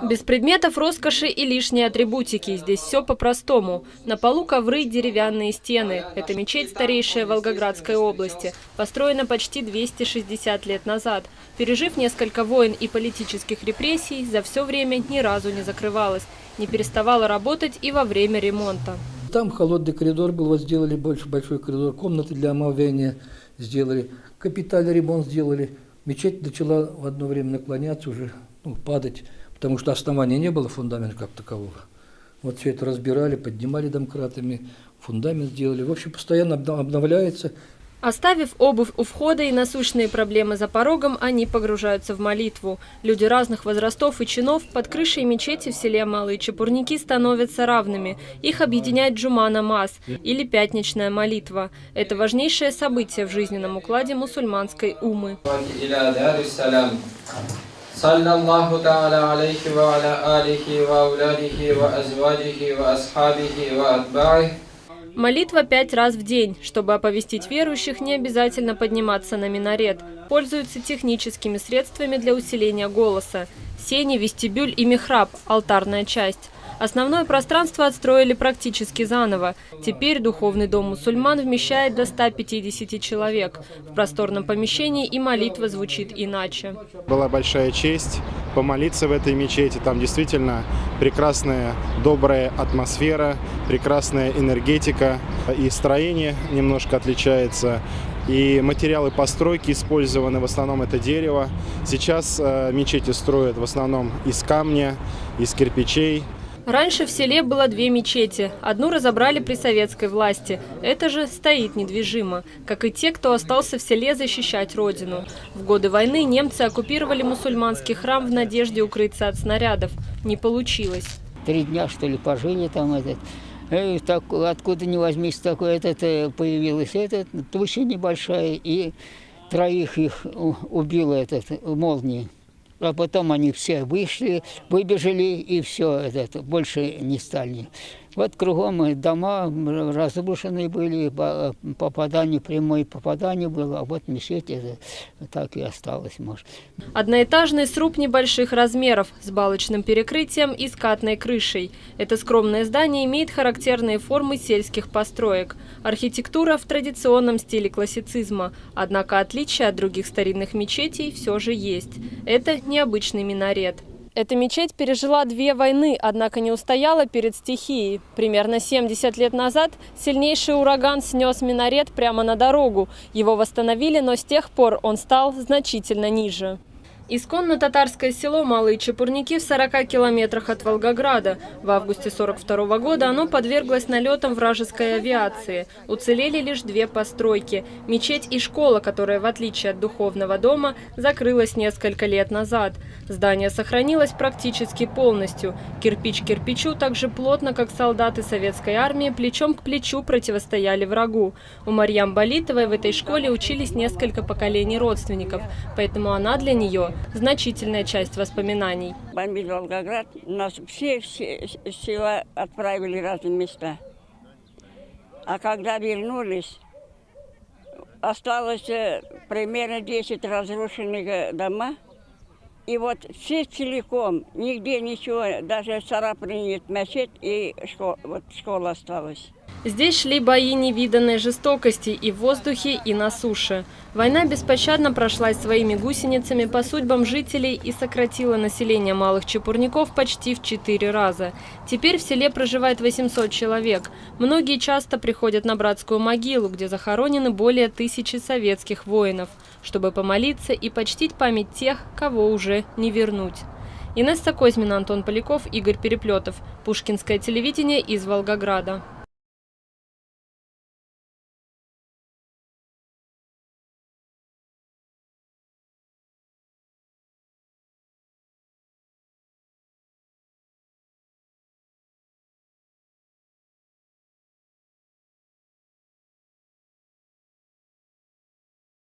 Без предметов роскоши и лишней атрибутики. Здесь все по-простому. На полу ковры, деревянные стены. Это мечеть, старейшая в Волгоградской области. Построена почти 260 лет назад. Пережив несколько войн и политических репрессий, за все время ни разу не закрывалась. Не переставала работать и во время ремонта. Там холодный коридор был, вот сделали большой коридор, комнаты для омовения сделали, капитальный ремонт сделали. Мечеть начала в одно время наклоняться, уже падать, потому что основания не было, фундамента как такового. Вот все это разбирали, поднимали домкратами, фундамент сделали. В общем, постоянно обновляется. Оставив обувь у входа и насущные проблемы за порогом, они погружаются в молитву. Люди разных возрастов и чинов под крышей мечети в селе Малые Чепурники становятся равными. Их объединяет джума намаз или пятничная молитва. Это важнейшее событие в жизненном укладе мусульманской уммы. Молитва 5 раз в день. Чтобы оповестить верующих, не обязательно подниматься на минарет. Пользуются техническими средствами для усиления голоса. Сени, вестибюль и михраб – алтарная часть. Основное пространство отстроили практически заново. Теперь духовный дом мусульман вмещает до 150 человек. В просторном помещении и молитва звучит иначе. Была большая честь помолиться в этой мечети. Там действительно прекрасная, добрая атмосфера, прекрасная энергетика. И строение немножко отличается. И материалы постройки использованы, в основном это дерево. Сейчас мечети строят в основном из камня, из кирпичей. Раньше в селе было 2 мечети. Одну разобрали при советской власти. Это же стоит недвижимо, как и те, кто остался в селе защищать родину. В годы войны немцы оккупировали мусульманский храм в надежде укрыться от снарядов. Не получилось. 3 дня, что ли, пожили там этот. Так, откуда ни возьмись, такой появилась туча небольшая, и 3 их убила молнией. А потом они все вышли, выбежали, и все, больше не стали. Вот кругом дома разрушенные были, прямое попадание было, а вот мечеть так и осталась, может. Одноэтажный сруб небольших размеров с балочным перекрытием и скатной крышей. Это скромное здание имеет характерные формы сельских построек. Архитектура в традиционном стиле классицизма. Однако отличие от других старинных мечетей все же есть. Это необычный минарет. Эта мечеть пережила 2 войны, однако не устояла перед стихией. Примерно 70 лет назад сильнейший ураган снес минарет прямо на дорогу. Его восстановили, но с тех пор он стал значительно ниже. Исконно татарское село Малые Чепурники в 40 километрах от Волгограда. В августе 1942 года оно подверглось налетам вражеской авиации. Уцелели лишь 2 постройки – мечеть и школа, которая, в отличие от духовного дома, закрылась несколько лет назад. Здание сохранилось практически полностью. Кирпич к кирпичу так же плотно, как солдаты советской армии, плечом к плечу противостояли врагу. У Марьям Болитовой в этой школе учились несколько поколений родственников, поэтому она для нее – значительная часть воспоминаний. Бомбили Волгоград, нас все села отправили в разные места. А когда вернулись, осталось примерно 10 разрушенных домов. И вот все целиком, нигде ничего, даже царапины нет, мечеть и школа осталась. Здесь шли бои невиданной жестокости и в воздухе, и на суше. Война беспощадно прошлась своими гусеницами по судьбам жителей и сократила население Малых Чепурников почти в 4 раза. Теперь в селе проживает 800 человек. Многие часто приходят на братскую могилу, где захоронены более 1000 советских воинов, чтобы помолиться и почтить память тех, кого уже не вернуть. Инесса Козьмина, Антон Поляков, Игорь Переплетов. Пушкинское телевидение из Волгограда.